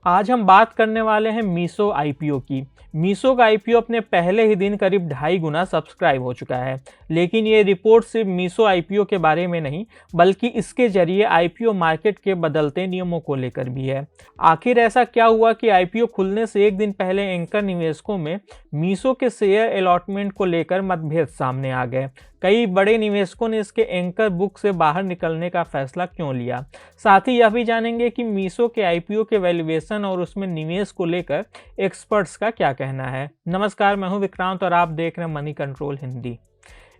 आज हम बात करने वाले हैं मीशो आईपीओ की। मीशो का आईपीओ अपने पहले ही दिन करीब 2.5 गुना सब्सक्राइब हो चुका है। लेकिन ये रिपोर्ट सिर्फ मीशो आईपीओ के बारे में नहीं, बल्कि इसके जरिए आईपीओ मार्केट के बदलते नियमों को लेकर भी है। आखिर ऐसा क्या हुआ कि आईपीओ खुलने से एक दिन पहले एंकर निवेशकों में मीशो के शेयर अलॉटमेंट को लेकर मतभेद सामने आ गए। कई बड़े निवेशकों ने इसके एंकर बुक से बाहर निकलने का फैसला क्यों लिया। साथ ही यह भी जानेंगे कि मीशो के आईपीओ के वैल्यूएशन और उसमें निवेश को लेकर एक्सपर्ट्स का क्या कहना है। नमस्कार, मैं हूं विक्रांत और आप देख रहे हैं मनी कंट्रोल हिंदी।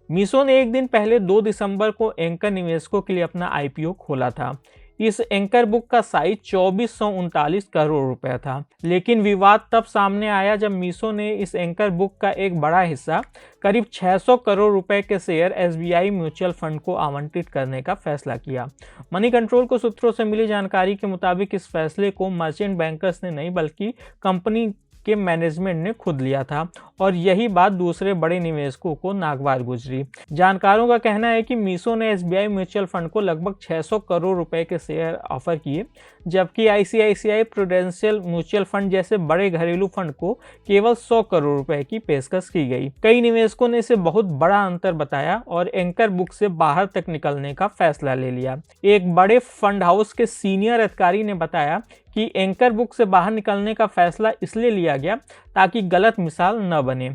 मीशो ने एक दिन पहले 2 दिसंबर को एंकर निवेशकों के लिए अपना आईपीओ खोला था। इस एंकर बुक का साइज 2439 करोड़ रुपए था। लेकिन विवाद तब सामने आया जब मीशो ने इस एंकर बुक का एक बड़ा हिस्सा, करीब 600 करोड़ रुपए के शेयर एसबीआई म्यूचुअल फंड को आवंटित करने का फैसला किया। मनी कंट्रोल को सूत्रों से मिली जानकारी के मुताबिक इस फैसले को मर्चेंट बैंकर्स ने नहीं, बल्कि कंपनी के मैनेजमेंट ने खुद लिया था और यही बात दूसरे बड़े निवेशकों को नागवार गुजरी। जानकारों का कहना है कि मीशो ने एसबीआई म्यूचुअल फंड को लगभग 600 करोड़ रुपए के शेयर ऑफर किए, जबकि आईसीआईसीआई प्रूडेंशियल म्यूचुअल फंड जैसे बड़े घरेलू फंड को केवल 100 करोड़ रुपए की पेशकश की गई। कई निवेशकों ने इसे बहुत बड़ा अंतर बताया और एंकर बुक से बाहर तक निकलने का फैसला ले लिया। एक बड़े फंड हाउस के सीनियर अधिकारी ने बताया कि एंकर बुक से बाहर निकलने का फैसला इसलिए लिया गया ताकि गलत मिसाल न बने।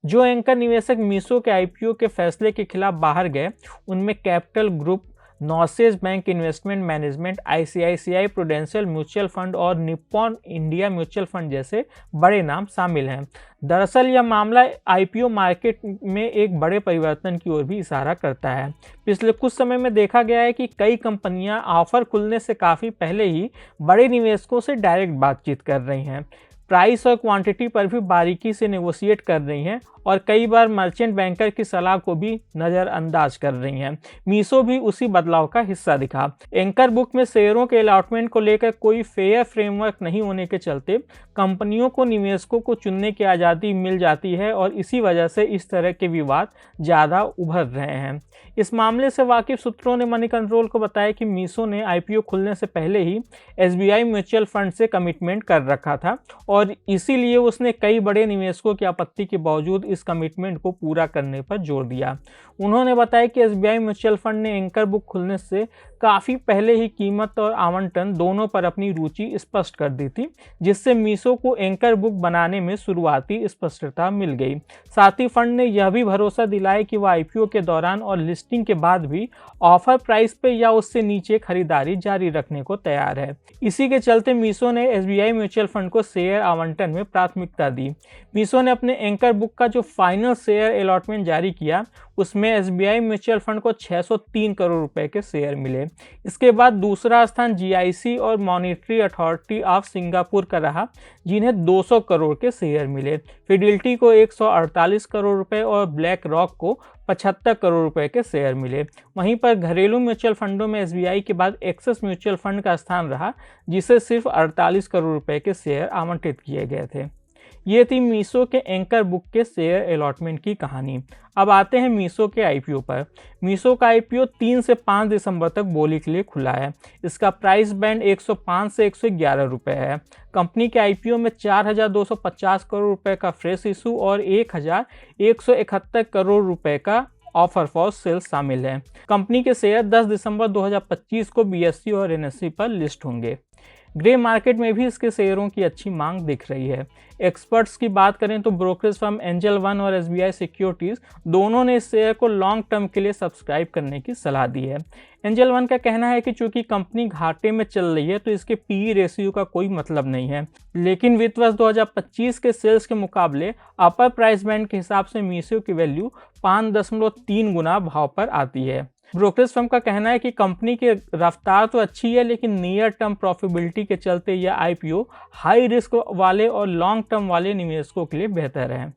जो एंकर निवेशक मीशो के आईपीओ के फैसले के खिलाफ बाहर गए, उनमें कैपिटल ग्रुप, नॉसेज bank investment management, ICICI prudential mutual fund और निप्पॉन इंडिया म्यूचुअल फंड जैसे बड़े नाम शामिल हैं। दरअसल यह मामला आईपीओ मार्केट में एक बड़े परिवर्तन की ओर भी इशारा करता है। पिछले कुछ समय में देखा गया है कि कई कंपनियां ऑफर खुलने से काफ़ी पहले ही बड़े निवेशकों से डायरेक्ट बातचीत कर रही हैं, प्राइस और क्वांटिटी पर भी बारीकी से नेगोशिएट कर रही हैं और कई बार मर्चेंट बैंकर की सलाह को भी नज़रअंदाज कर रही हैं। मीशो भी उसी बदलाव का हिस्सा दिखा। एंकर बुक में शेयरों के अलॉटमेंट को लेकर कोई फेयर फ्रेमवर्क नहीं होने के चलते कंपनियों को निवेशकों को चुनने की आज़ादी मिल जाती है और इसी वजह से इस तरह के विवाद ज़्यादा उभर रहे हैं। इस मामले से वाकिफ सूत्रों ने मनी कंट्रोल को बताया कि मीशो ने आईपीओ खुलने से पहले ही एसबीआई म्यूचुअल फंड से कमिटमेंट कर रखा था और इसीलिए उसने कई बड़े निवेशकों की आपत्ति के बावजूद इस कमिटमेंट को पूरा करने पर जोर दिया। उन्होंने बताया कि एसबीआई म्यूचुअल फंड ने एंकर बुक खुलने से काफ़ी पहले ही कीमत और आवंटन दोनों पर अपनी रुचि स्पष्ट कर दी थी, जिससे मीशो को एंकर बुक बनाने में शुरुआती स्पष्टता मिल गई। साथ ही फंड ने यह भी भरोसा दिलाया कि वह आईपीओ के दौरान और लिस्टिंग के बाद भी ऑफर प्राइस पे या उससे नीचे खरीदारी जारी रखने को तैयार है। इसी के चलते मीशो ने एसबीआई म्यूचुअल फंड को शेयर आवंटन में प्राथमिकता दी। मीशो ने अपने एंकर बुक का जो फाइनल शेयर अलॉटमेंट जारी किया, उसमें एसबीआई म्यूचुअल फंड को 603 करोड़ रुपए के शेयर मिले। इसके बाद दूसरा स्थान जीआईसी और मॉनेटरी अथॉरिटी ऑफ सिंगापुर का रहा, जिन्हें 200 करोड़ के शेयर मिले। फिडेलिटी को 148 करोड़ रुपए और ब्लैक रॉक को 75 करोड़ रुपए के शेयर मिले। वहीं पर घरेलू म्यूचुअल फंडों में एसबीआई के बाद एक्सिस म्यूचुअल फंड का स्थान रहा, जिसे सिर्फ 48 करोड़ रुपए के शेयर आवंटित किए गए थे। ये थी मीशो के एंकर बुक के शेयर अलॉटमेंट की कहानी। अब आते हैं मीशो के आईपीओ पर। मीशो का आईपीओ 3 से 5 दिसंबर तक बोली के लिए खुला है। इसका प्राइस बैंड 105 से 111 रुपए है। कंपनी के आईपीओ में 4,250 करोड़ रुपए का फ्रेश इशू और 1,171 करोड़ रुपए का ऑफर फॉर सेल शामिल है। कंपनी के शेयर 10 दिसंबर 2025 को बीएसई और एनएसई पर लिस्ट होंगे। ग्रे मार्केट में भी इसके शेयरों की अच्छी मांग दिख रही है। एक्सपर्ट्स की बात करें तो ब्रोकरेज फर्म एंजल वन और एसबीआई सिक्योरिटीज दोनों ने इस शेयर को लॉन्ग टर्म के लिए सब्सक्राइब करने की सलाह दी है। एंजल वन का कहना है कि चूंकि कंपनी घाटे में चल रही है तो इसके पीई रेशियो का कोई मतलब नहीं है, लेकिन वित्त वर्ष 2025 के सेल्स के मुकाबले अपर प्राइस बैंड के हिसाब से मीशो की वैल्यू 5.3 गुना भाव पर आती है। ब्रोकरेज फर्म का कहना है कि कंपनी की रफ्तार तो अच्छी है, लेकिन नियर टर्म प्रॉफिटेबिलिटी के चलते यह आईपीओ हाई रिस्क वाले और लॉन्ग टर्म वाले निवेशकों के लिए बेहतर है।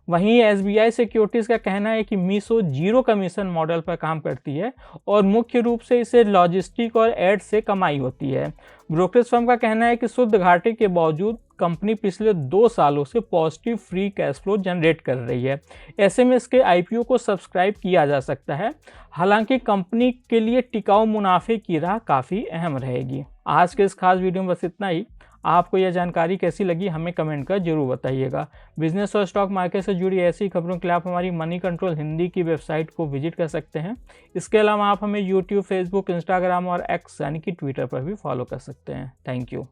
वहीं एसबीआई सिक्योरिटीज़ का कहना है कि मीशो जीरो कमीशन मॉडल पर काम करती है और मुख्य रूप से इसे लॉजिस्टिक और एड से कमाई होती है। ब्रोकरेज फर्म का कहना है कि शुद्ध घाटे के बावजूद कंपनी पिछले 2 सालों से positive free cash flow generate कर रही है। ऐसे में इसके आईपीओ को सब्सक्राइब किया जा सकता है। हालांकि कंपनी के लिए टिकाऊ मुनाफे की राह काफ़ी अहम रहेगी। आज के इस खास वीडियो में बस इतना ही। आपको यह जानकारी कैसी लगी हमें कमेंट कर जरूर बताइएगा। बिजनेस और स्टॉक मार्केट से जुड़ी ऐसी खबरों के लिए आप हमारी मनी कंट्रोल हिंदी की वेबसाइट को विजिट कर सकते हैं। इसके अलावा आप हमें यूट्यूब, फेसबुक, इंस्टाग्राम और एक्स यानी कि ट्विटर पर भी फॉलो कर सकते हैं। Thank you.